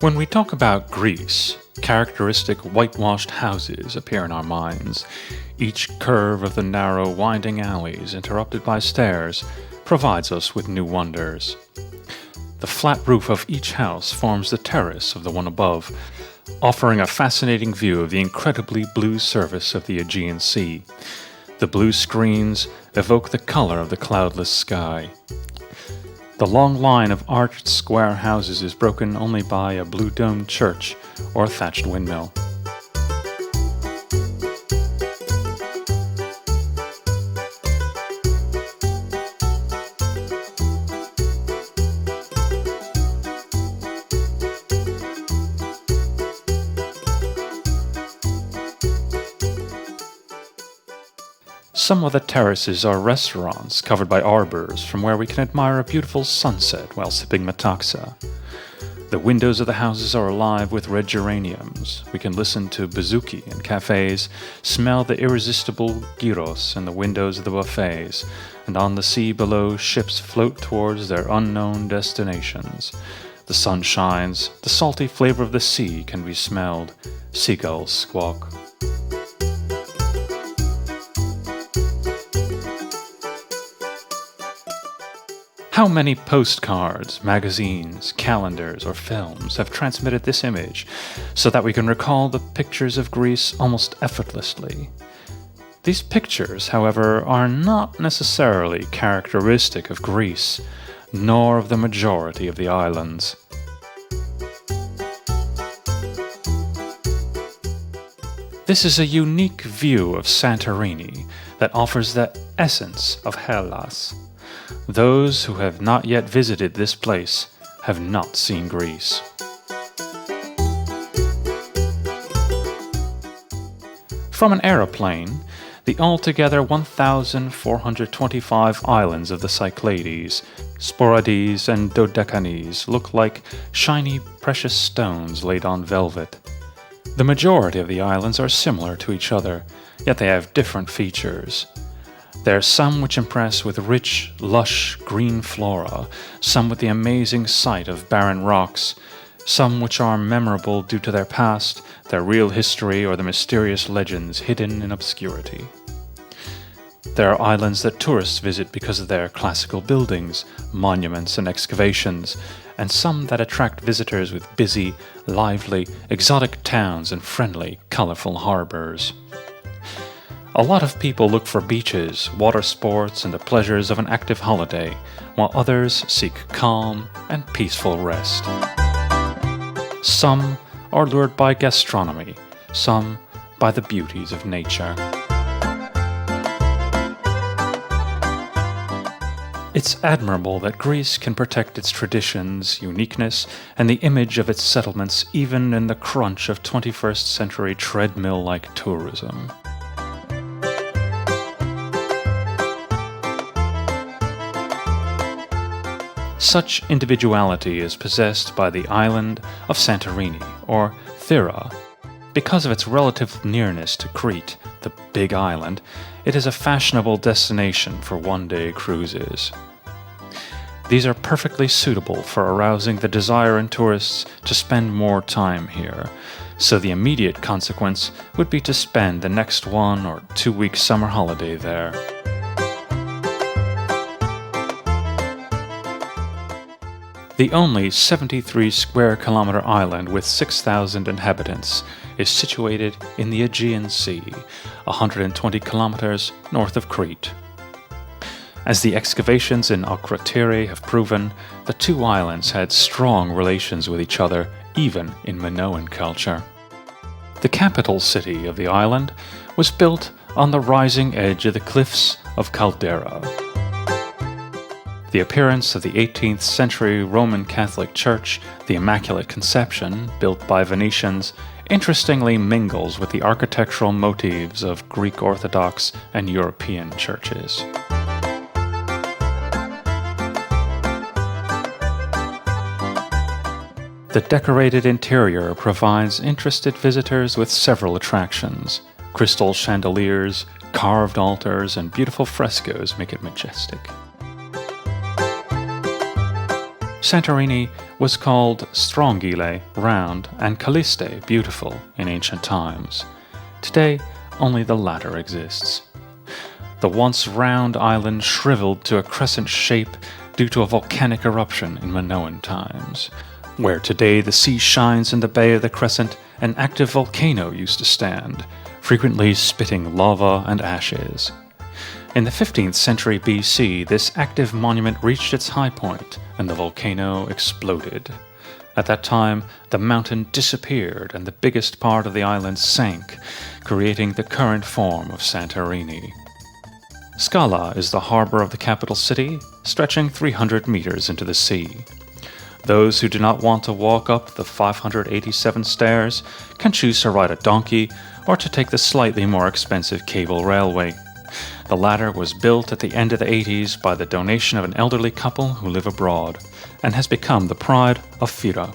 When we talk about Greece, characteristic whitewashed houses appear in our minds. Each curve of the narrow, winding alleys, interrupted by stairs, provides us with new wonders. The flat roof of each house forms the terrace of the one above, offering a fascinating view of the incredibly blue surface of the Aegean Sea. The blue screens evoke the color of the cloudless sky. The long line of arched square houses is broken only by a blue-domed church or a thatched windmill. Some of the terraces are restaurants covered by arbors from where we can admire a beautiful sunset while sipping metaxa. The windows of the houses are alive with red geraniums. We can listen to bouzouki in cafes, smell the irresistible gyros in the windows of the buffets, and on the sea below ships float towards their unknown destinations. The sun shines, the salty flavor of the sea can be smelled, seagulls squawk. How many postcards, magazines, calendars, or films have transmitted this image so that we can recall the pictures of Greece almost effortlessly? These pictures, however, are not necessarily characteristic of Greece, nor of the majority of the islands. This is a unique view of Santorini that offers the essence of Hellas. Those who have not yet visited this place have not seen Greece. From an aeroplane, the altogether 1,425 islands of the Cyclades, Sporades, and Dodecanese look like shiny precious stones laid on velvet. The majority of the islands are similar to each other, yet they have different features. There are some which impress with rich, lush, green flora, some with the amazing sight of barren rocks, some which are memorable due to their past, their real history, or the mysterious legends hidden in obscurity. There are islands that tourists visit because of their classical buildings, monuments, and excavations, and some that attract visitors with busy, lively, exotic towns and friendly, colorful harbors. A lot of people look for beaches, water sports, and the pleasures of an active holiday, while others seek calm and peaceful rest. Some are lured by gastronomy, some by the beauties of nature. It's admirable that Greece can protect its traditions, uniqueness, and the image of its settlements even in the crunch of 21st century treadmill-like tourism. Such individuality is possessed by the island of Santorini, or Thera. Because of its relative nearness to Crete, the Big Island, it is a fashionable destination for one-day cruises. These are perfectly suitable for arousing the desire in tourists to spend more time here, so the immediate consequence would be to spend the next 1 or 2 week summer holiday there. The only 73 square kilometer island with 6,000 inhabitants is situated in the Aegean Sea, 120 kilometers north of Crete. As the excavations in Akrotiri have proven, the two islands had strong relations with each other, even in Minoan culture. The capital city of the island was built on the rising edge of the cliffs of Caldera. The appearance of the 18th century Roman Catholic Church, the Immaculate Conception, built by Venetians, interestingly mingles with the architectural motifs of Greek Orthodox and European churches. The decorated interior provides interested visitors with several attractions. Crystal chandeliers, carved altars, and beautiful frescoes make it majestic. Santorini was called Strongyle, round, and Calliste, beautiful, in ancient times. Today, only the latter exists. The once round island shriveled to a crescent shape due to a volcanic eruption in Minoan times. Where today the sea shines in the bay of the crescent, an active volcano used to stand, frequently spitting lava and ashes. In the 15th century BC, this active monument reached its high point, and the volcano exploded. At that time, the mountain disappeared and the biggest part of the island sank, creating the current form of Santorini. Scala is the harbor of the capital city, stretching 300 meters into the sea. Those who do not want to walk up the 587 stairs can choose to ride a donkey or to take the slightly more expensive cable railway. The latter was built at the end of the 80s by the donation of an elderly couple who live abroad, and has become the pride of Fira.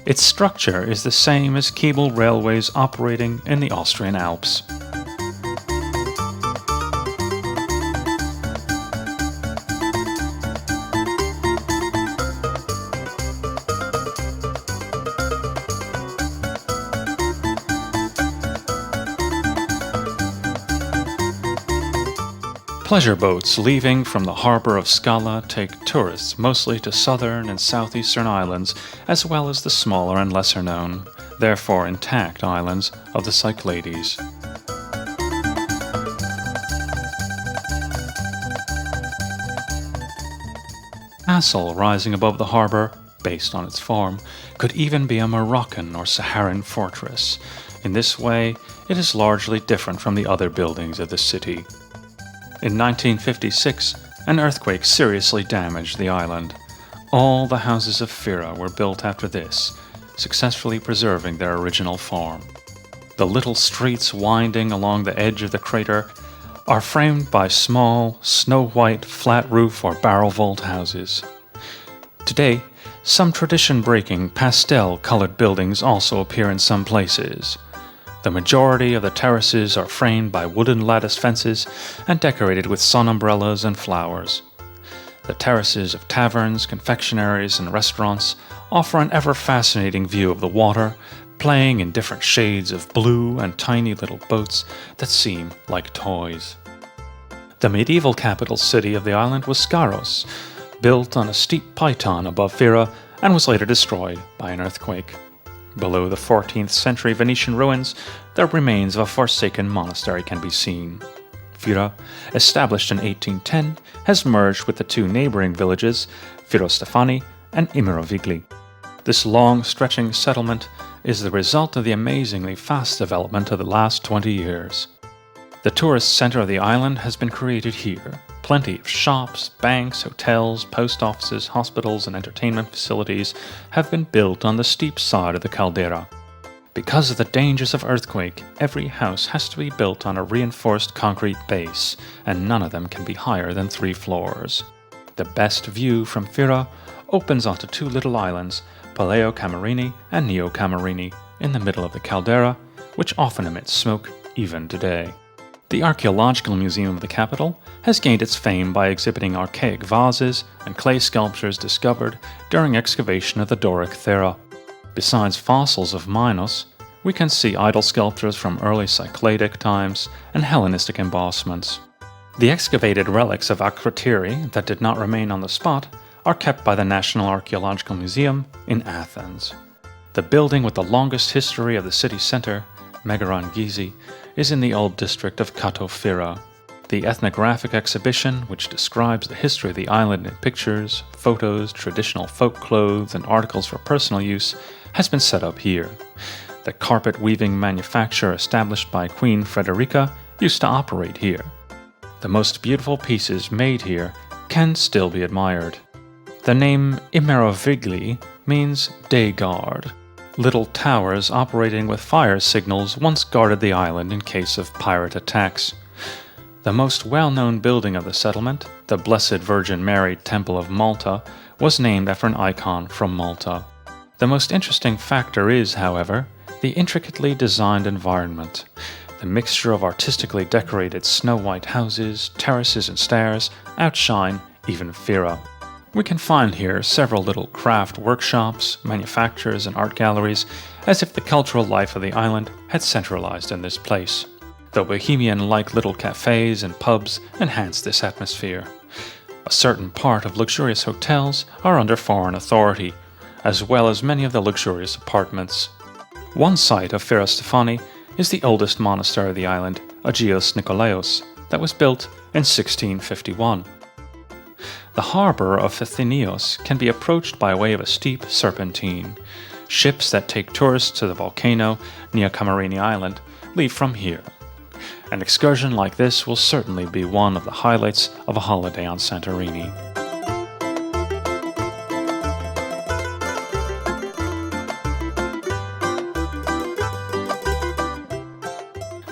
Its structure is the same as cable railways operating in the Austrian Alps. Pleasure boats leaving from the harbor of Scala take tourists mostly to southern and southeastern islands, as well as the smaller and lesser known, therefore intact islands of the Cyclades. Castle rising above the harbor, based on its form, could even be a Moroccan or Saharan fortress. In this way, it is largely different from the other buildings of the city. In 1956, an earthquake seriously damaged the island. All the houses of Fira were built after this, successfully preserving their original form. The little streets winding along the edge of the crater are framed by small, snow-white, flat-roof or barrel-vault houses. Today, some tradition-breaking, pastel-colored buildings also appear in some places. The majority of the terraces are framed by wooden lattice fences and decorated with sun umbrellas and flowers. The terraces of taverns, confectionaries, and restaurants offer an ever-fascinating view of the water, playing in different shades of blue and tiny little boats that seem like toys. The medieval capital city of the island was Gyros, built on a steep python above Fira and was later destroyed by an earthquake. Below the 14th century Venetian ruins, the remains of a forsaken monastery can be seen. Fira, established in 1810, has merged with the two neighboring villages, Firostefani and Imirovigli. This long-stretching settlement is the result of the amazingly fast development of the last 20 years. The tourist center of the island has been created here. Plenty of shops, banks, hotels, post offices, hospitals, and entertainment facilities have been built on the steep side of the caldera. Because of the dangers of earthquake, every house has to be built on a reinforced concrete base, and none of them can be higher than 3 floors. The best view from Fira opens onto 2 little islands, Paleo Camerini and Neo Camerini, in the middle of the caldera, which often emits smoke even today. The Archaeological Museum of the capital has gained its fame by exhibiting archaic vases and clay sculptures discovered during excavation of the Doric Thera. Besides fossils of Minos, we can see idol sculptures from early Cycladic times and Hellenistic embossments. The excavated relics of Akrotiri that did not remain on the spot are kept by the National Archaeological Museum in Athens. The building with the longest history of the city center, Megaron Gizi, is in the old district of Kato Fira. The ethnographic exhibition, which describes the history of the island in pictures, photos, traditional folk clothes, and articles for personal use, has been set up here. The carpet weaving manufacture established by Queen Frederica used to operate here. The most beautiful pieces made here can still be admired. The name Imirovigli means day guard. Little towers operating with fire signals once guarded the island in case of pirate attacks. The most well-known building of the settlement, the Blessed Virgin Mary Temple of Malta, was named after an icon from Malta. The most interesting factor is, however, the intricately designed environment. The mixture of artistically decorated snow-white houses, terraces, and stairs outshine even Fira. We can find here several little craft workshops, manufacturers, and art galleries, as if the cultural life of the island had centralized in this place. The bohemian-like little cafes and pubs enhance this atmosphere. A certain part of luxurious hotels are under foreign authority, as well as many of the luxurious apartments. One site of Ferrastefani is the oldest monastery of the island, Aegean Nikolaos, that was built in 1651. The harbour of Athenios can be approached by way of a steep serpentine. Ships that take tourists to the volcano near Camerini Island leave from here. An excursion like this will certainly be one of the highlights of a holiday on Santorini.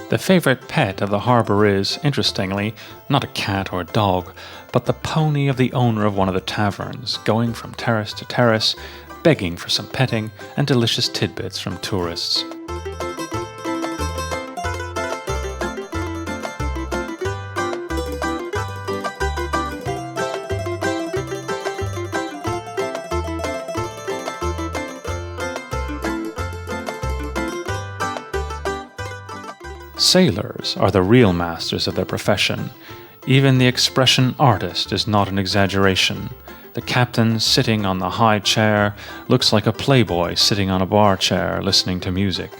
The favorite pet of the harbor is, interestingly, not a cat or a dog, but the pony of the owner of one of the taverns, going from terrace to terrace, begging for some petting and delicious tidbits from tourists. Sailors are the real masters of their profession. Even the expression artist is not an exaggeration. The captain sitting on the high chair looks like a playboy sitting on a bar chair listening to music.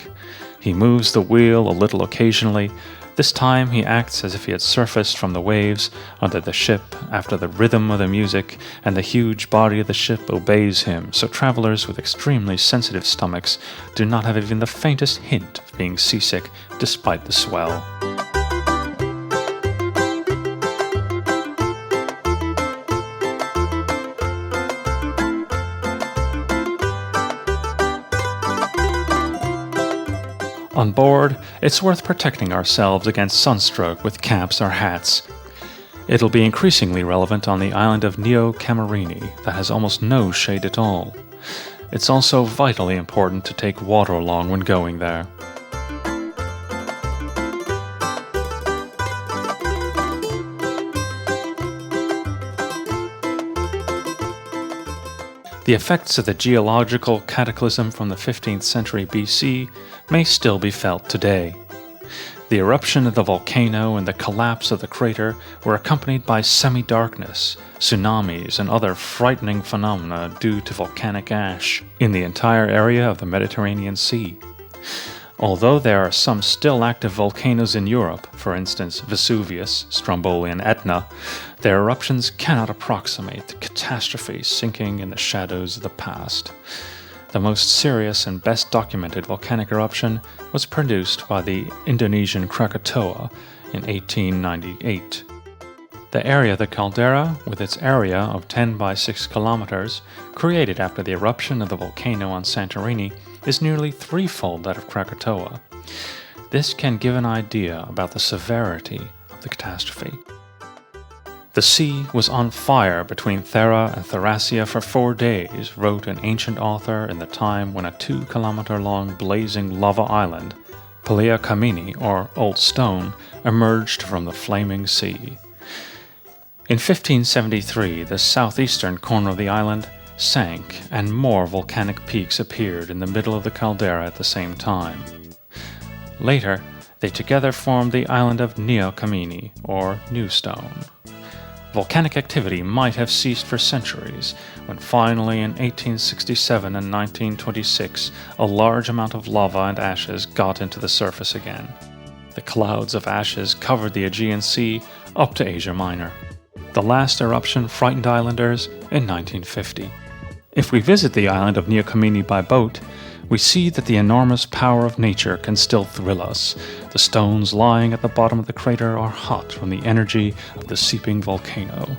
He moves the wheel a little occasionally. This time he acts as if he had surfaced from the waves under the ship after the rhythm of the music, and the huge body of the ship obeys him, so travelers with extremely sensitive stomachs do not have even the faintest hint of being seasick despite the swell. On board, it's worth protecting ourselves against sunstroke with caps or hats. It'll be increasingly relevant on the island of Neo Camerini that has almost no shade at all. It's also vitally important to take water along when going there. The effects of the geological cataclysm from the 15th century BC may still be felt today. The eruption of the volcano and the collapse of the crater were accompanied by semi-darkness, tsunamis, and other frightening phenomena due to volcanic ash in the entire area of the Mediterranean Sea. Although there are some still active volcanoes in Europe, for instance Vesuvius, Stromboli, and Etna, their eruptions cannot approximate the catastrophe sinking in the shadows of the past. The most serious and best documented volcanic eruption was produced by the Indonesian Krakatoa in 1898. The area of the caldera, with its area of 10 by 6 kilometers, created after the eruption of the volcano on Santorini, is nearly threefold that of Krakatoa. This can give an idea about the severity of the catastrophe. The sea was on fire between Thera and Thracia for 4 days, wrote an ancient author in the time when a 2-kilometer-long blazing lava island, Pelea Kamini, or Old Stone, emerged from the flaming sea. In 1573, the southeastern corner of the island sank, and more volcanic peaks appeared in the middle of the caldera at the same time. Later, they together formed the island of Neo Kamini, or New Stone. Volcanic activity might have ceased for centuries, when finally in 1867 and 1926 a large amount of lava and ashes got into the surface again. The clouds of ashes covered the Aegean Sea up to Asia Minor. The last eruption frightened islanders in 1950. If we visit the island of Neo Kamini by boat, we see that the enormous power of nature can still thrill us. The stones lying at the bottom of the crater are hot from the energy of the seeping volcano.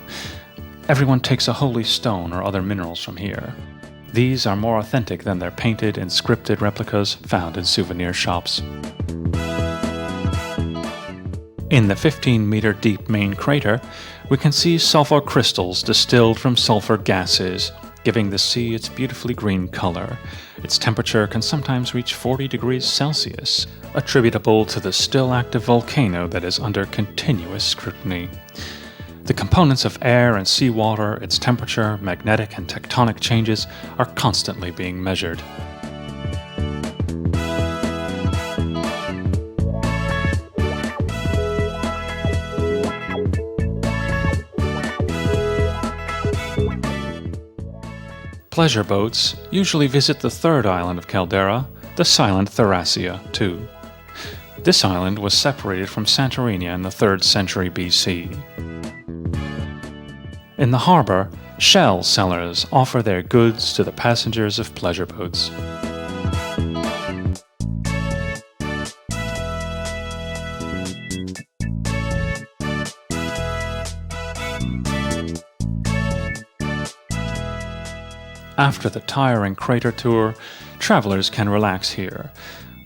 Everyone takes a holy stone or other minerals from here. These are more authentic than their painted and scripted replicas found in souvenir shops. In the 15-meter deep main crater, we can see sulfur crystals distilled from sulfur gases, giving the sea its beautifully green color. Its temperature can sometimes reach 40 degrees Celsius, attributable to the still active volcano that is under continuous scrutiny. The components of air and seawater, its temperature, magnetic and tectonic changes are constantly being measured. Pleasure boats usually visit the third island of Caldera, the silent Thracia, too. This island was separated from Santorini in the 3rd century BC. In the harbor, shell sellers offer their goods to the passengers of pleasure boats. After the tiring crater tour, travelers can relax here.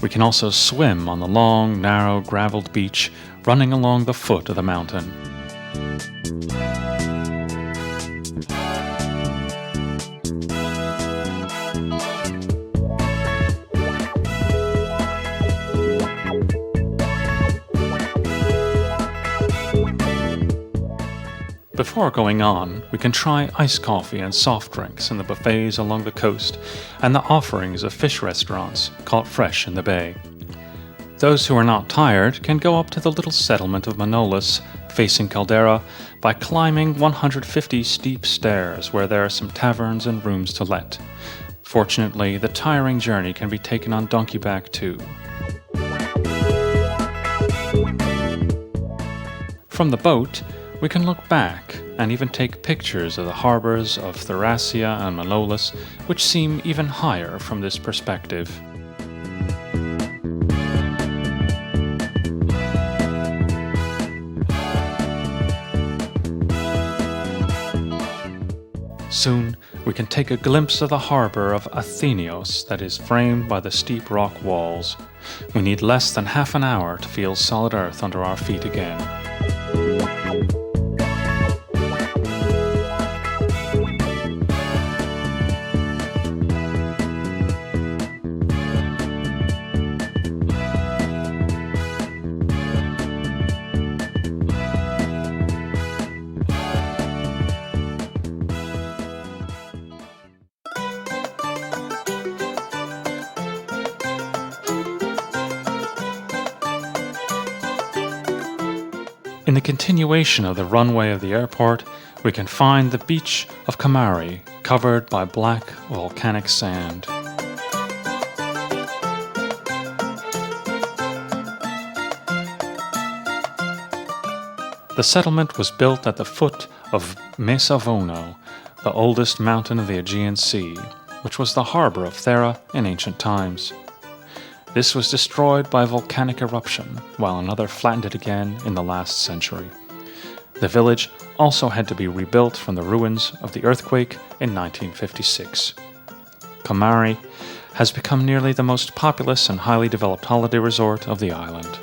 We can also swim on the long, narrow, graveled beach running along the foot of the mountain. Before going on, we can try iced coffee and soft drinks in the buffets along the coast and the offerings of fish restaurants caught fresh in the bay. Those who are not tired can go up to the little settlement of Manolis, facing Caldera, by climbing 150 steep stairs where there are some taverns and rooms to let. Fortunately, the tiring journey can be taken on donkeyback too. From the boat, we can look back and even take pictures of the harbors of Thracia and Manolis, which seem even higher from this perspective. Soon, we can take a glimpse of the harbor of Athenios that is framed by the steep rock walls. We need less than half an hour to feel solid earth under our feet again. In the continuation of the runway of the airport, we can find the beach of Kamari, covered by black volcanic sand. The settlement was built at the foot of Mesavono, the oldest mountain of the Aegean Sea, which was the harbor of Thera in ancient times. This was destroyed by volcanic eruption, while another flattened it again in the last century. The village also had to be rebuilt from the ruins of the earthquake in 1956. Kamari has become nearly the most populous and highly developed holiday resort of the island.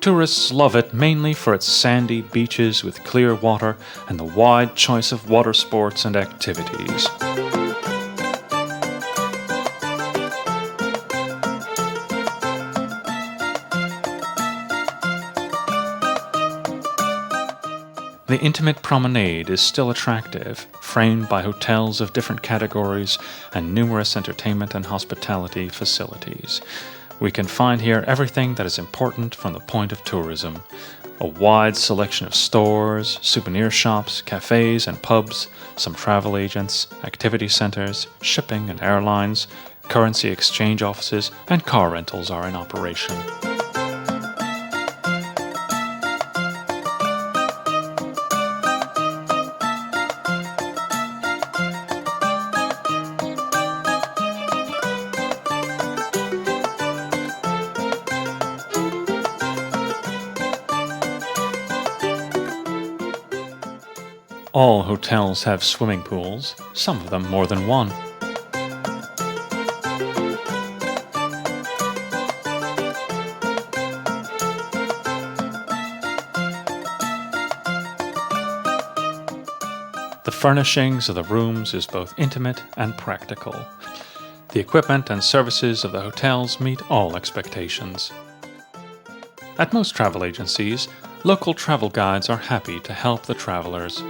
Tourists love it mainly for its sandy beaches with clear water and the wide choice of water sports and activities. The intimate promenade is still attractive, framed by hotels of different categories and numerous entertainment and hospitality facilities. We can find here everything that is important from the point of tourism. A wide selection of stores, souvenir shops, cafes and pubs, some travel agents, activity centers, shipping and airlines, currency exchange offices, and car rentals are in operation. All hotels have swimming pools, some of them more than one. furnishings of the rooms is both intimate and practical. The equipment and services of the hotels meet all expectations. At most travel agencies, local travel guides are happy to help the travelers.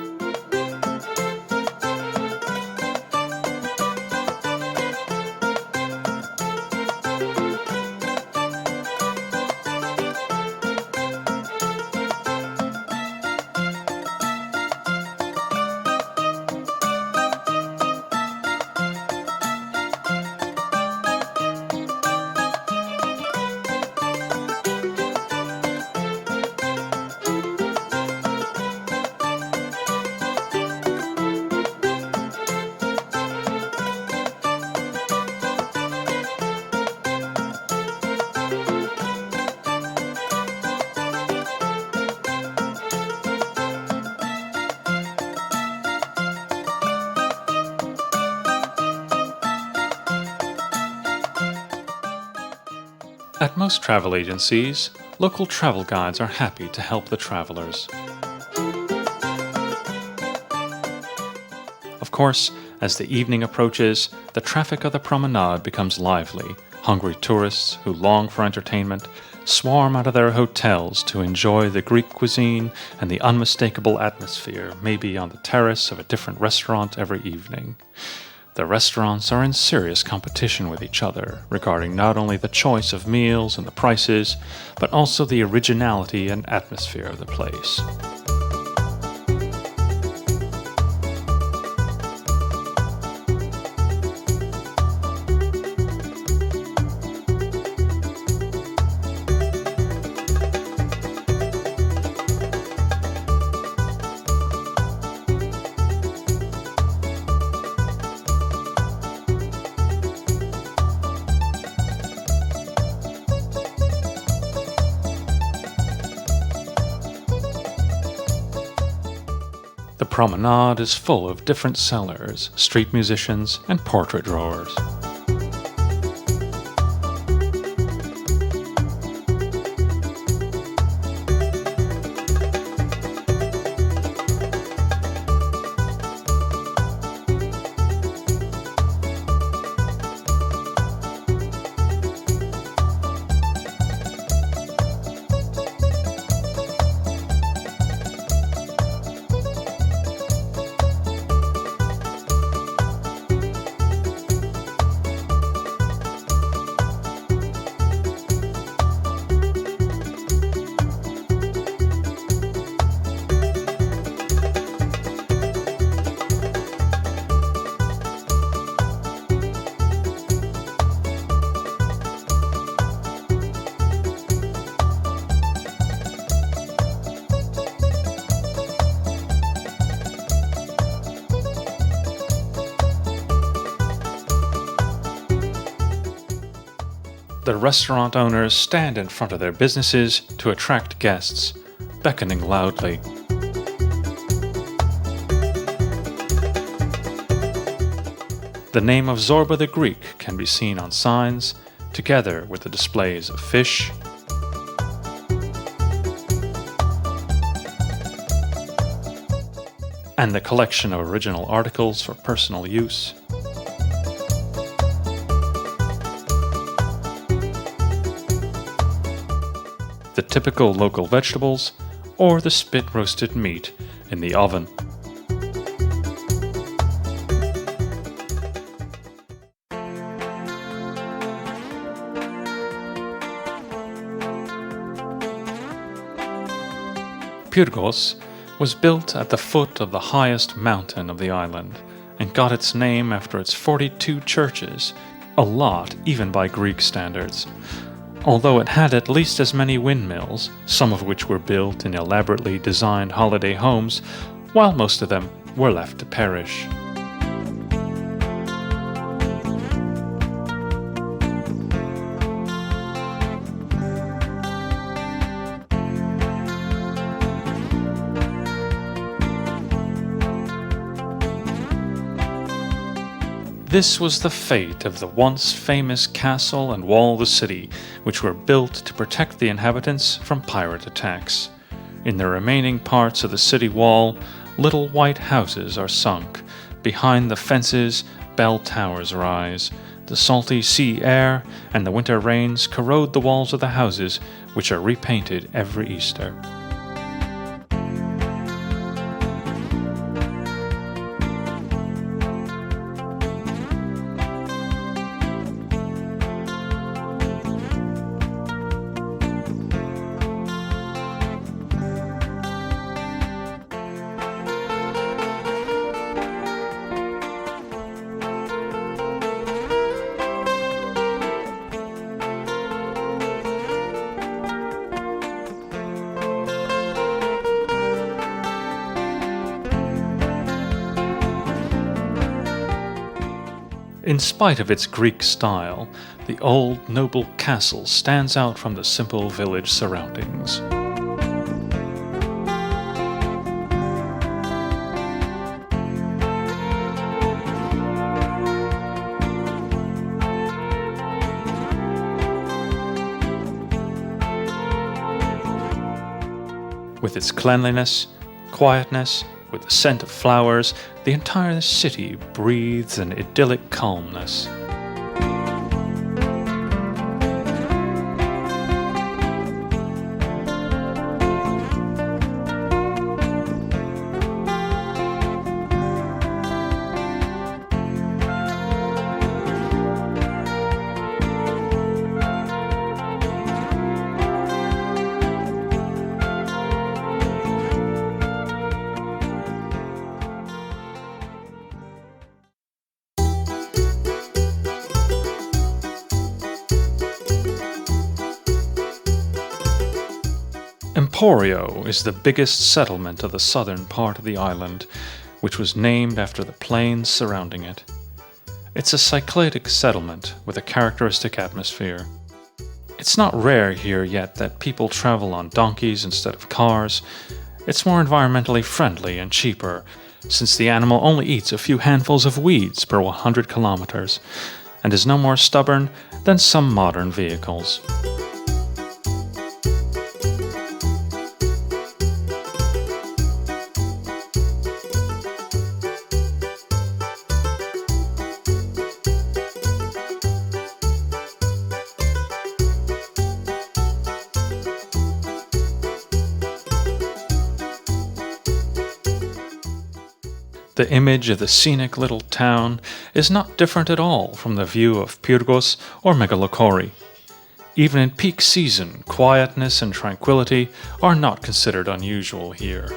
At most travel agencies, local travel guides are happy to help the travelers. Of course, as the evening approaches, the traffic of the promenade becomes lively. Hungry tourists who long for entertainment swarm out of their hotels to enjoy the Greek cuisine and the unmistakable atmosphere, maybe on the terrace of a different restaurant every evening. The restaurants are in serious competition with each other regarding not only the choice of meals and the prices, but also the originality and atmosphere of the place. The promenade is full of different sellers, street musicians, and portrait drawers. The restaurant owners stand in front of their businesses to attract guests, beckoning loudly. The name of Zorba the Greek can be seen on signs, together with the displays of fish, and the collection of original articles for personal use. The typical local vegetables, or the spit-roasted meat in the oven. Pyrgos was built at the foot of the highest mountain of the island and got its name after its 42 churches, a lot even by Greek standards. Although it had at least as many windmills, some of which were built in elaborately designed holiday homes, while most of them were left to perish. This was the fate of the once famous castle and wall of the city, which were built to protect the inhabitants from pirate attacks. In the remaining parts of the city wall, little white houses are sunk. Behind the fences, bell towers rise. The salty sea air and the winter rains corrode the walls of the houses, which are repainted every Easter. In spite of its Greek style, the old noble castle stands out from the simple village surroundings. With its cleanliness, quietness, with the scent of flowers, the entire city breathes an idyllic calmness. Emporio is the biggest settlement of the southern part of the island, which was named after the plains surrounding it. It's a cycladic settlement with a characteristic atmosphere. It's not rare here yet that people travel on donkeys instead of cars. It's more environmentally friendly and cheaper, since the animal only eats a few handfuls of weeds per 100 kilometers, and is no more stubborn than some modern vehicles. The image of the scenic little town is not different at all from the view of Pyrgos or Megalokori. Even in peak season, quietness and tranquility are not considered unusual here.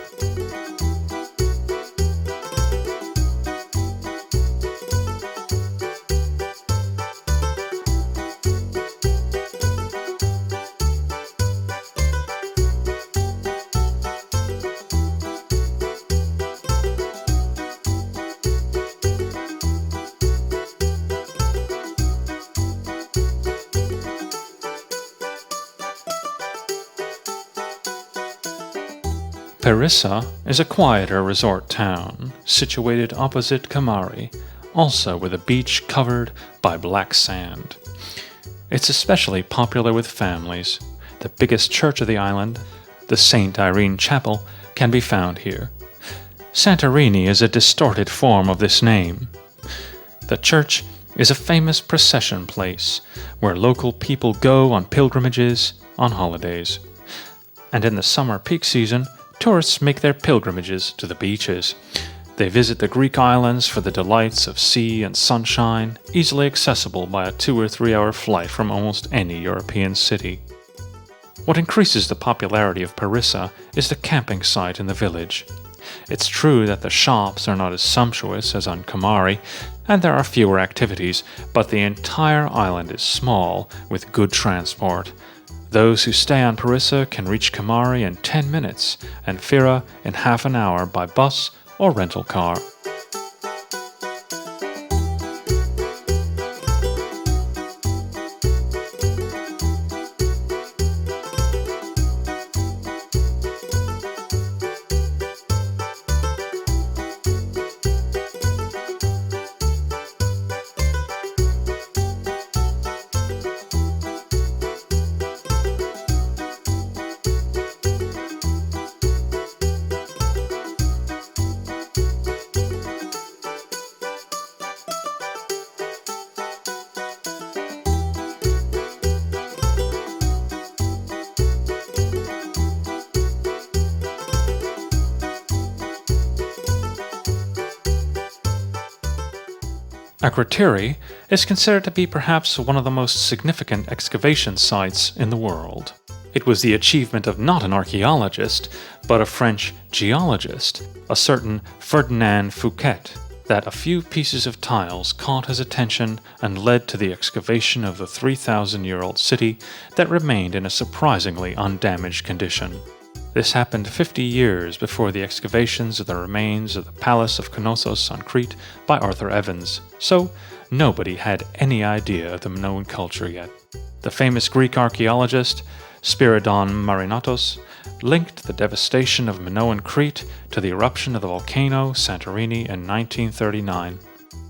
Perissa is a quieter resort town, situated opposite Kamari, also with a beach covered by black sand. It's especially popular with families. The biggest church of the island, the St. Irene Chapel, can be found here. Santorini is a distorted form of this name. The church is a famous procession place where local people go on pilgrimages on holidays. And in the summer peak season, tourists make their pilgrimages to the beaches. They visit the Greek islands for the delights of sea and sunshine, easily accessible by a 2 or 3 hour flight from almost any European city. What increases the popularity of Perissa is the camping site in the village. It's true that the shops are not as sumptuous as on Kamari, and there are fewer activities, but the entire island is small, with good transport. Those who stay on Perissa can reach Kamari in 10 minutes and Fira in half an hour by bus or rental car. Akrotiri is considered to be perhaps one of the most significant excavation sites in the world. It was the achievement of not an archaeologist, but a French geologist, a certain Ferdinand Fouquet, that a few pieces of tiles caught his attention and led to the excavation of the 3,000-year-old city that remained in a surprisingly undamaged condition. This happened 50 years before the excavations of the remains of the Palace of Knossos on Crete by Arthur Evans, so nobody had any idea of the Minoan culture yet. The famous Greek archaeologist Spiridon Marinatos linked the devastation of Minoan Crete to the eruption of the volcano Santorini in 1939.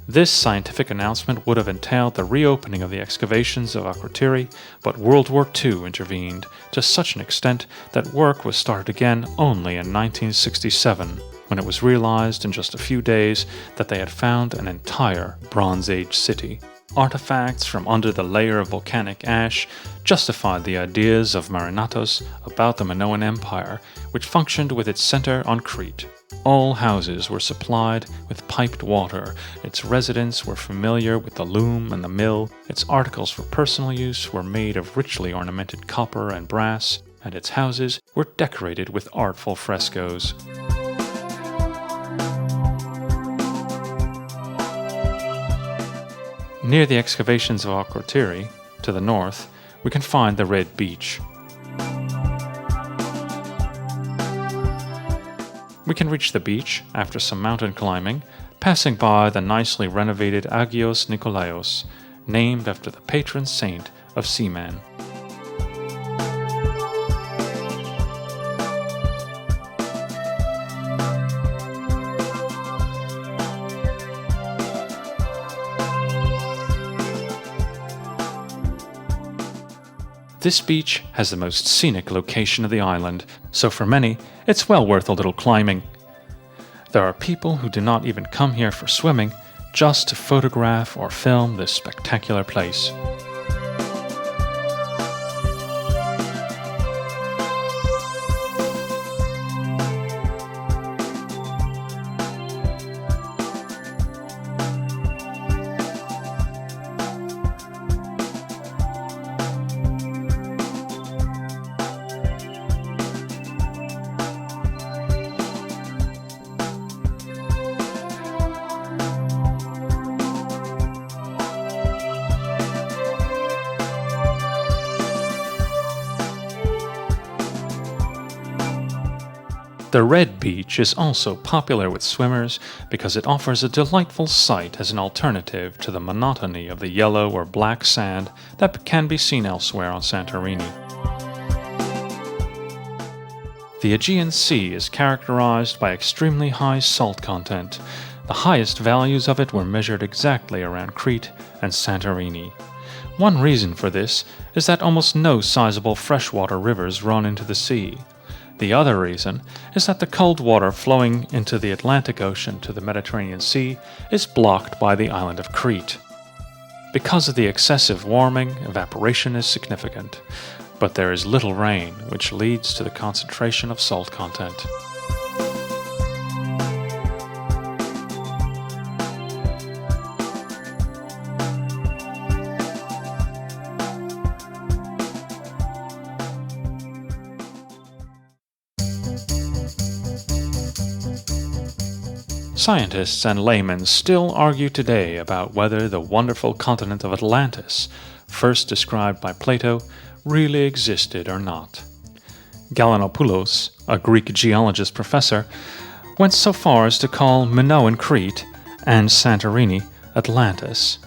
This scientific announcement would have entailed the reopening of the excavations of Akrotiri, but World War II intervened to such an extent that work was started again only in 1967, when it was realized in just a few days that they had found an entire Bronze Age city. Artifacts from under the layer of volcanic ash justified the ideas of Marinatos about the Minoan Empire, which functioned with its center on Crete. All houses were supplied with piped water, its residents were familiar with the loom and the mill, its articles for personal use were made of richly ornamented copper and brass, and its houses were decorated with artful frescoes. Near the excavations of Akrotiri, to the north, we can find the Red Beach. We can reach the beach after some mountain climbing, passing by the nicely renovated Agios Nikolaios, named after the patron saint of seamen. This beach has the most scenic location of the island, so for many, it's well worth a little climbing. There are people who do not even come here for swimming, just to photograph or film this spectacular place. The Red Beach is also popular with swimmers because it offers a delightful sight as an alternative to the monotony of the yellow or black sand that can be seen elsewhere on Santorini. The Aegean Sea is characterized by extremely high salt content. The highest values of it were measured exactly around Crete and Santorini. One reason for this is that almost no sizable freshwater rivers run into the sea. The other reason is that the cold water flowing into the Atlantic Ocean to the Mediterranean Sea is blocked by the island of Crete. Because of the excessive warming, evaporation is significant, but there is little rain, which leads to the concentration of salt content. Scientists and laymen still argue today about whether the wonderful continent of Atlantis, first described by Plato, really existed or not. Galanopoulos, a Greek geologist professor, went so far as to call Minoan Crete and Santorini Atlantis.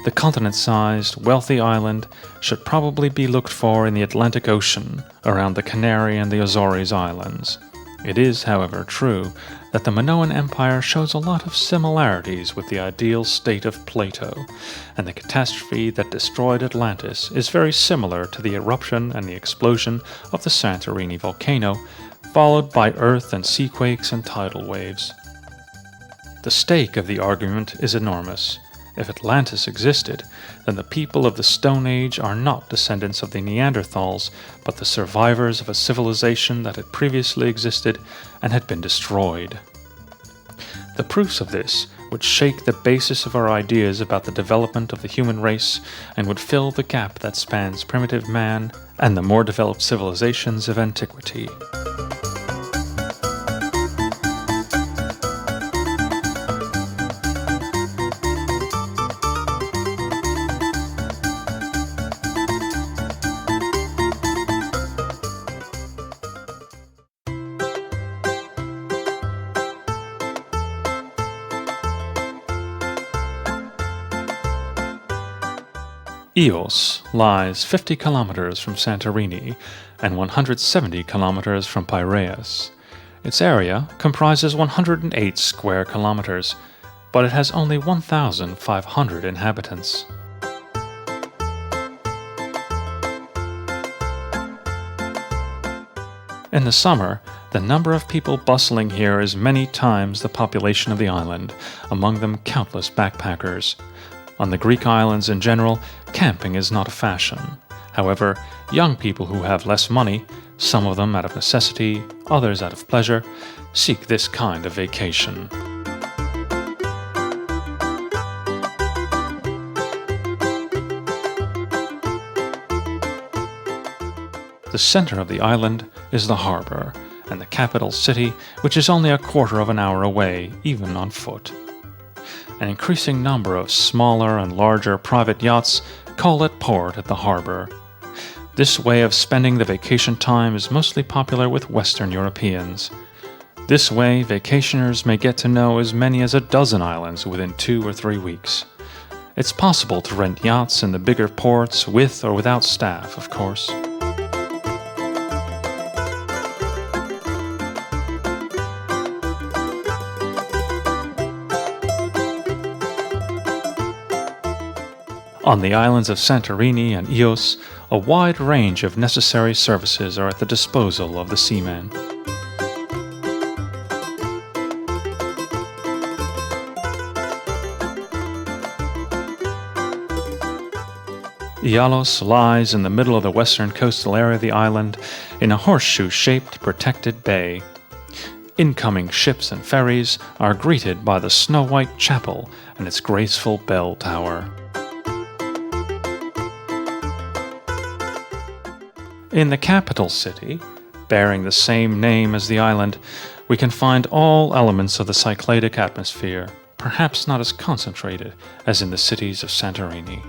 The continent-sized, wealthy island should probably be looked for in the Atlantic Ocean, around the Canary and the Azores Islands. It is, however, true that the Minoan Empire shows a lot of similarities with the ideal state of Plato, and the catastrophe that destroyed Atlantis is very similar to the eruption and the explosion of the Santorini volcano, followed by earth and sea quakes and tidal waves. The stake of the argument is enormous. If Atlantis existed, then the people of the Stone Age are not descendants of the Neanderthals, but the survivors of a civilization that had previously existed and had been destroyed. The proofs of this would shake the basis of our ideas about the development of the human race and would fill the gap that spans primitive man and the more developed civilizations of antiquity. Ios lies 50 kilometers from Santorini and 170 kilometers from Piraeus. Its area comprises 108 square kilometers, but it has only 1,500 inhabitants. In the summer, the number of people bustling here is many times the population of the island, among them countless backpackers. On the Greek islands in general, camping is not a fashion. However, young people who have less money, some of them out of necessity, others out of pleasure, seek this kind of vacation. The center of the island is the harbor, and the capital city, which is only a quarter of an hour away, even on foot. An increasing number of smaller and larger private yachts call at port at the harbor. This way of spending the vacation time is mostly popular with Western Europeans. This way, vacationers may get to know as many as a dozen islands within 2 or 3 weeks. It's possible to rent yachts in the bigger ports with or without staff, of course. On the islands of Santorini and Ios, a wide range of necessary services are at the disposal of the seamen. Ialos lies in the middle of the western coastal area of the island in a horseshoe-shaped protected bay. Incoming ships and ferries are greeted by the snow-white chapel and its graceful bell tower. In the capital city, bearing the same name as the island, we can find all elements of the Cycladic atmosphere, perhaps not as concentrated as in the cities of Santorini.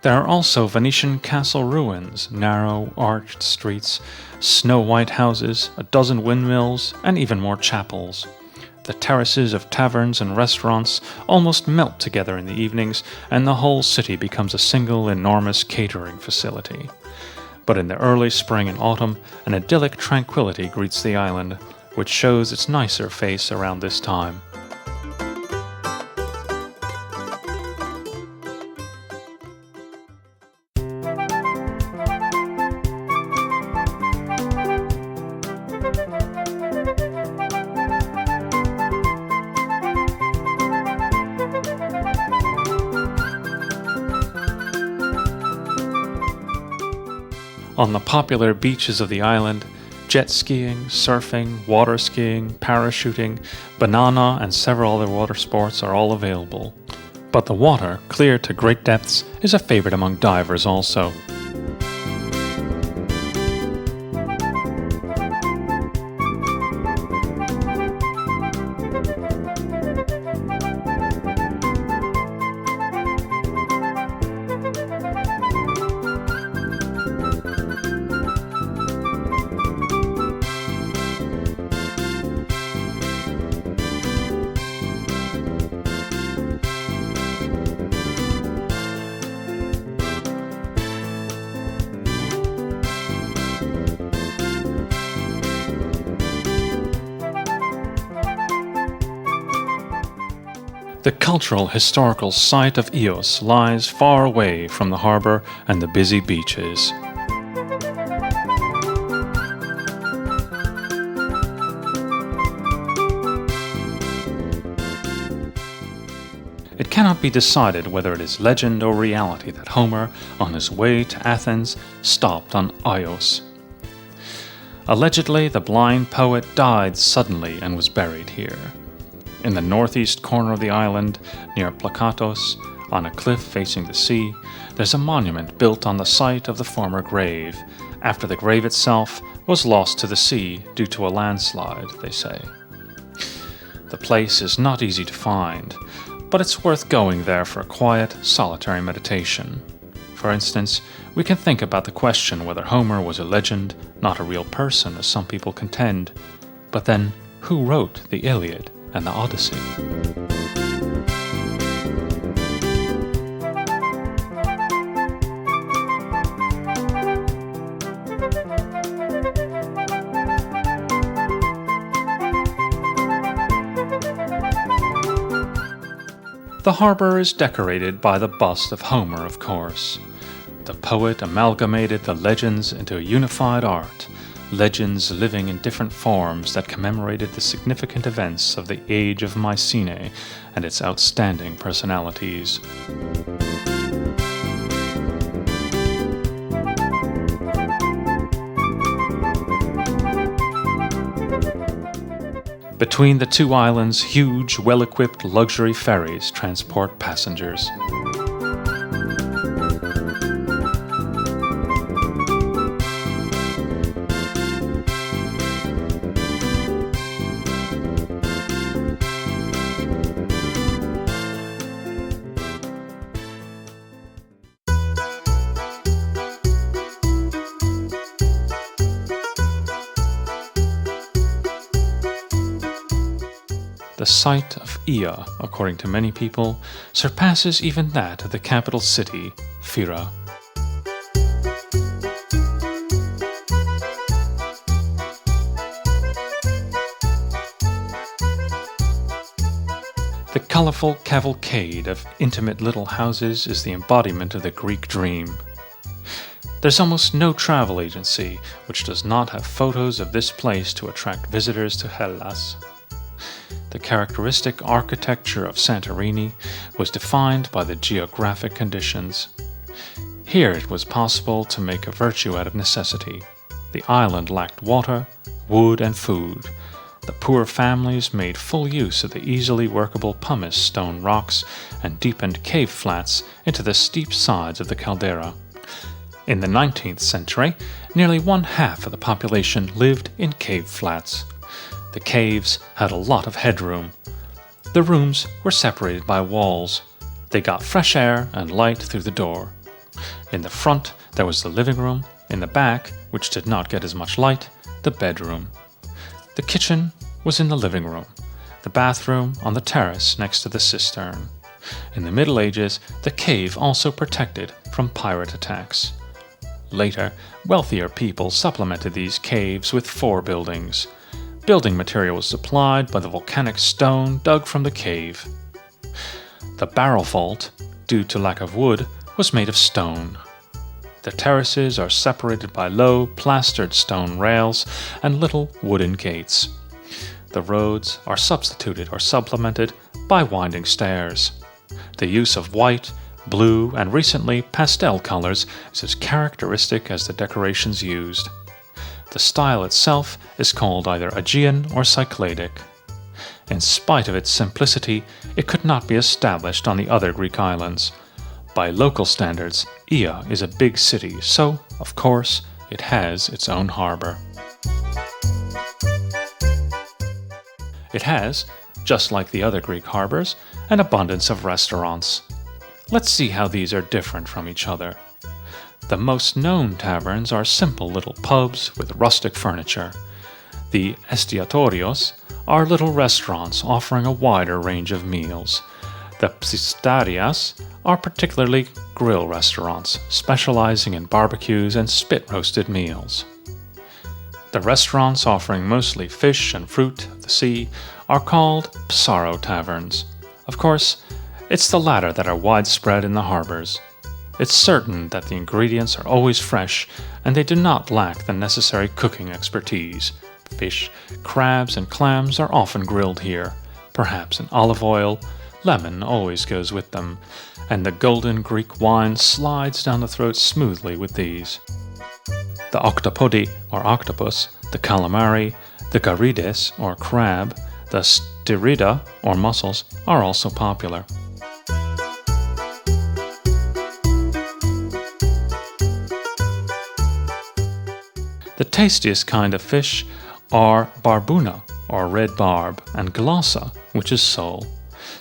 There are also Venetian castle ruins, narrow, arched streets, snow-white houses, a dozen windmills, and even more chapels. The terraces of taverns and restaurants almost melt together in the evenings, and the whole city becomes a single enormous catering facility. But in the early spring and autumn, an idyllic tranquility greets the island, which shows its nicer face around this time. On the popular beaches of the island, jet skiing, surfing, water skiing, parachuting, banana, and several other water sports are all available. But the water, clear to great depths, is a favorite among divers also. The cultural historical site of Ios lies far away from the harbor and the busy beaches. it cannot be decided whether it is legend or reality that Homer, on his way to Athens, stopped on Ios. Allegedly, the blind poet died suddenly and was buried here. In the northeast corner of the island, near Plakatos, on a cliff facing the sea, there's a monument built on the site of the former grave, after the grave itself was lost to the sea due to a landslide, they say. The place is not easy to find, but it's worth going there for a quiet, solitary meditation. For instance, we can think about the question whether Homer was a legend, not a real person as some people contend. But then, who wrote the Iliad and the Odyssey? The harbor is decorated by the bust of Homer, of course. The poet amalgamated the legends into a unified art, legends living in different forms that commemorated the significant events of the age of Mycenae and its outstanding personalities. Between the two islands, huge, well-equipped luxury ferries transport passengers. The site of Ea, according to many people, surpasses even that of the capital city, Fira. The colorful cavalcade of intimate little houses is the embodiment of the Greek dream. There's almost no travel agency which does not have photos of this place to attract visitors to Hellas. The characteristic architecture of Santorini was defined by the geographic conditions. Here it was possible to make a virtue out of necessity. The island lacked water, wood, and food. The poor families made full use of the easily workable pumice stone rocks and deepened cave flats into the steep sides of the caldera. In the 19th century, nearly 1/2 of the population lived in cave flats. The caves had a lot of headroom. The rooms were separated by walls. They got fresh air and light through the door. In the front, there was the living room. In the back, which did not get as much light, the bedroom. The kitchen was in the living room. The bathroom on the terrace next to the cistern. In the Middle Ages, the cave also protected from pirate attacks. Later, wealthier people supplemented these caves with forebuildings. Building material was supplied by the volcanic stone dug from the cave. The barrel vault, due to lack of wood, was made of stone. The terraces are separated by low, plastered stone rails and little wooden gates. The roads are substituted or supplemented by winding stairs. The use of white, blue, and recently pastel colors is as characteristic as the decorations used. The style itself is called either Aegean or Cycladic. In spite of its simplicity, it could not be established on the other Greek islands. By local standards, Ea is a big city, so, of course, it has its own harbor. It has, just like the other Greek harbors, an abundance of restaurants. Let's see how these are different from each other. The most known taverns are simple little pubs with rustic furniture. The estiatorios are little restaurants offering a wider range of meals. The psistarias are particularly grill restaurants, specializing in barbecues and spit-roasted meals. The restaurants offering mostly fish and fruit of the sea are called psaro taverns. Of course, it's the latter that are widespread in the harbors. It's certain that the ingredients are always fresh, and they do not lack the necessary cooking expertise. Fish, crabs, and clams are often grilled here, perhaps in olive oil, lemon always goes with them, and the golden Greek wine slides down the throat smoothly with these. The octopodi, or octopus, the calamari, the garides, or crab, the styrida, or mussels, are also popular. The tastiest kind of fish are barbuna, or red barb, and glossa, which is sole.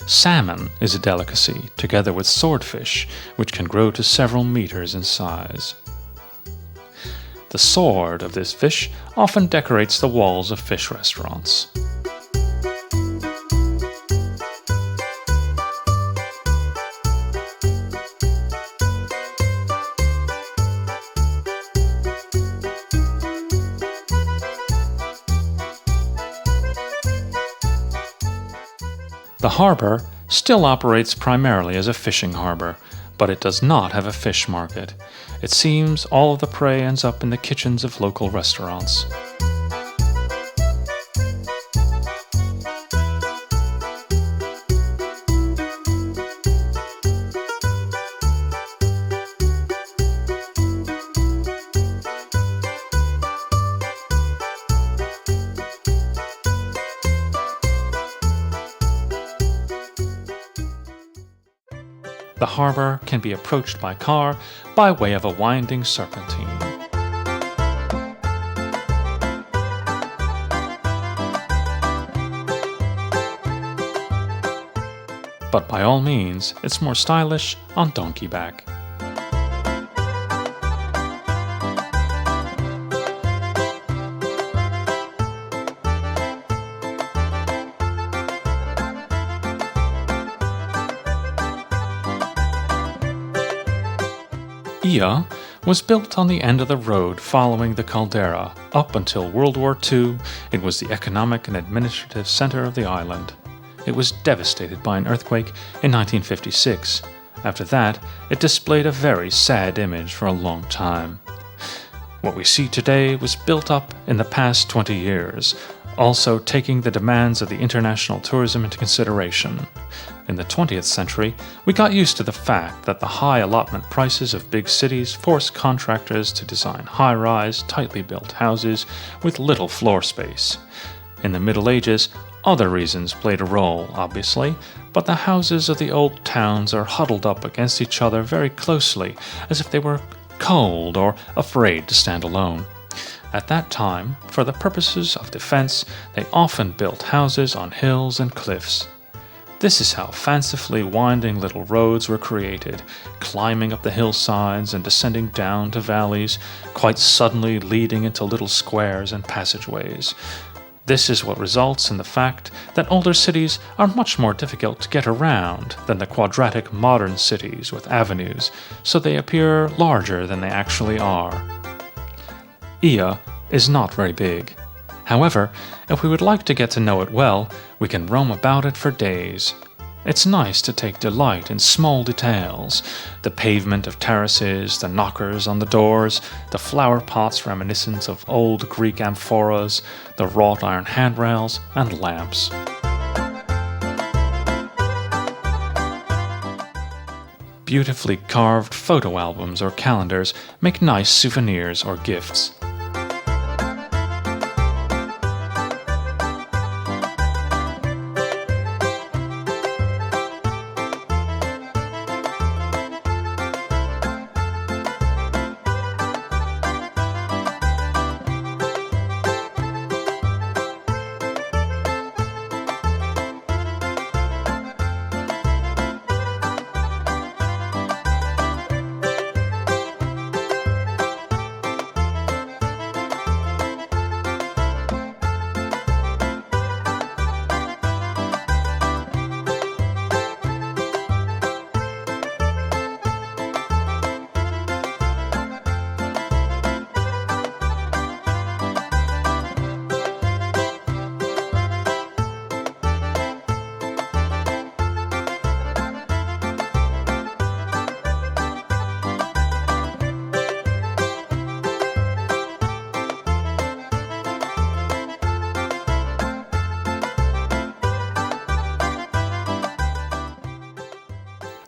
Salmon is a delicacy, together with swordfish, which can grow to several meters in size. The sword of this fish often decorates the walls of fish restaurants. The harbor still operates primarily as a fishing harbor, but it does not have a fish market. It seems all of the prey ends up in the kitchens of local restaurants. The harbor can be approached by car by way of a winding serpentine. But by all means, it's more stylish on donkey back. Ia was built on the end of the road following the caldera. Up until World War II, it was the economic and administrative center of the island. It was devastated by an earthquake in 1956. After that, it displayed a very sad image for a long time. What we see today was built up in the past 20 years, also taking the demands of the international tourism into consideration. In the 20th century, we got used to the fact that the high allotment prices of big cities forced contractors to design high-rise, tightly built houses with little floor space. In the Middle Ages, other reasons played a role, obviously, but the houses of the old towns are huddled up against each other very closely, as if they were cold or afraid to stand alone. At that time, for the purposes of defense, they often built houses on hills and cliffs. This is how fancifully winding little roads were created, climbing up the hillsides and descending down to valleys, quite suddenly leading into little squares and passageways. This is what results in the fact that older cities are much more difficult to get around than the quadratic modern cities with avenues, so they appear larger than they actually are. Ia is not very big. However, if we would like to get to know it well, we can roam about it for days. It's nice to take delight in small details, the pavement of terraces, the knockers on the doors, the flower pots reminiscent of old Greek amphoras, the wrought iron handrails, and lamps. Beautifully carved photo albums or calendars make nice souvenirs or gifts.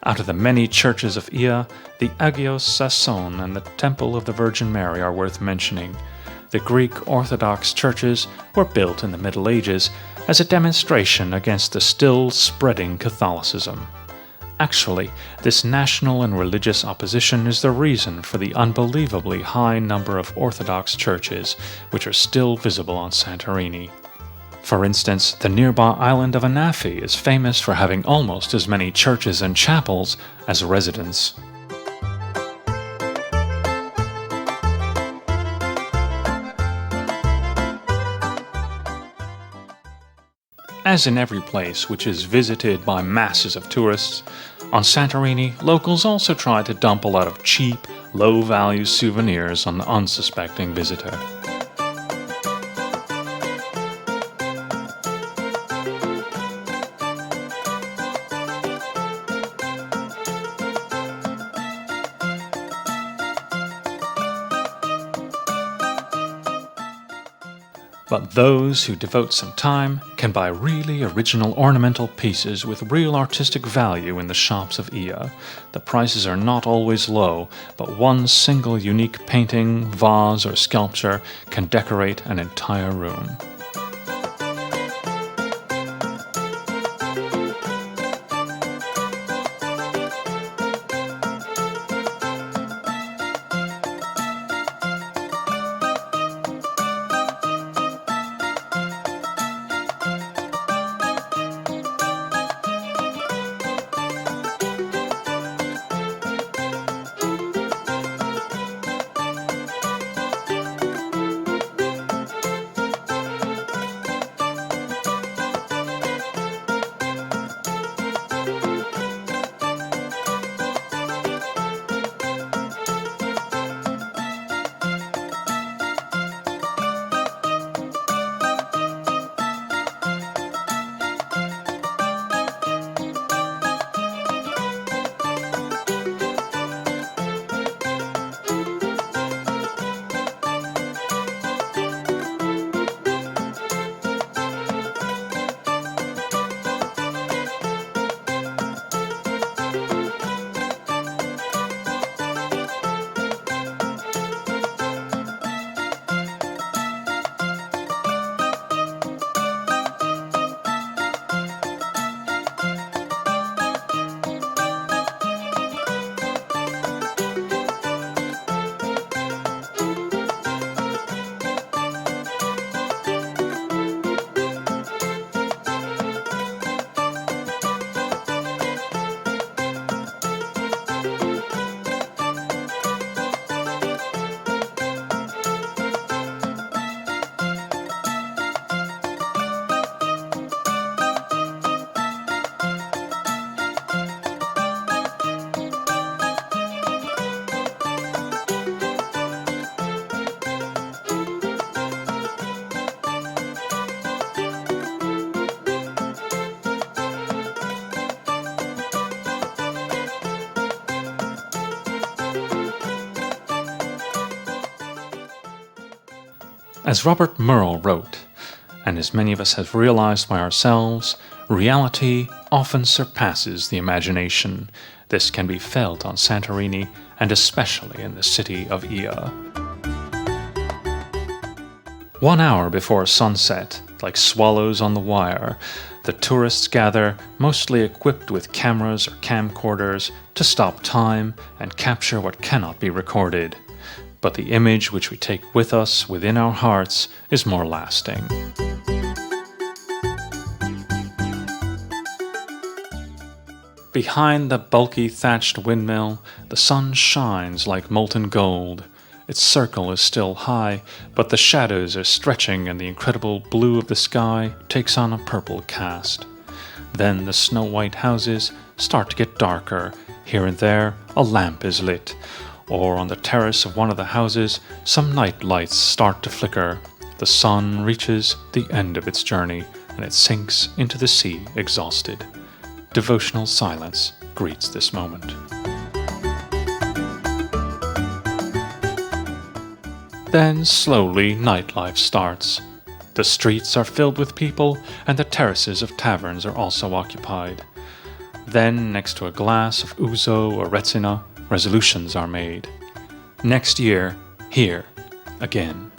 Out of the many churches of Ia, the Agios Sasson and the Temple of the Virgin Mary are worth mentioning. The Greek Orthodox churches were built in the Middle Ages as a demonstration against the still spreading Catholicism. Actually, this national and religious opposition is the reason for the unbelievably high number of Orthodox churches which are still visible on Santorini. For instance, the nearby island of Anafi is famous for having almost as many churches and chapels as residents. As in every place which is visited by masses of tourists, on Santorini, locals also try to dump a lot of cheap, low-value souvenirs on the unsuspecting visitor. But those who devote some time can buy really original ornamental pieces with real artistic value in the shops of Ia. The prices are not always low, but one single unique painting, vase, or sculpture can decorate an entire room. As Robert Merle wrote, and as many of us have realized by ourselves, reality often surpasses the imagination. This can be felt on Santorini and especially in the city of Ia. 1 hour before sunset, like swallows on the wire, the tourists gather, mostly equipped with cameras or camcorders, to stop time and capture what cannot be recorded. But the image which we take with us within our hearts is more lasting. Behind the bulky thatched windmill, the sun shines like molten gold. Its circle is still high, but the shadows are stretching and the incredible blue of the sky takes on a purple cast. Then the snow-white houses start to get darker. Here and there, a lamp is lit. Or on the terrace of one of the houses, some night lights start to flicker. The sun reaches the end of its journey, and it sinks into the sea exhausted. Devotional silence greets this moment. Then slowly nightlife starts. The streets are filled with people, and the terraces of taverns are also occupied. Then, next to a glass of ouzo or retsina, resolutions are made. Next year, here, again.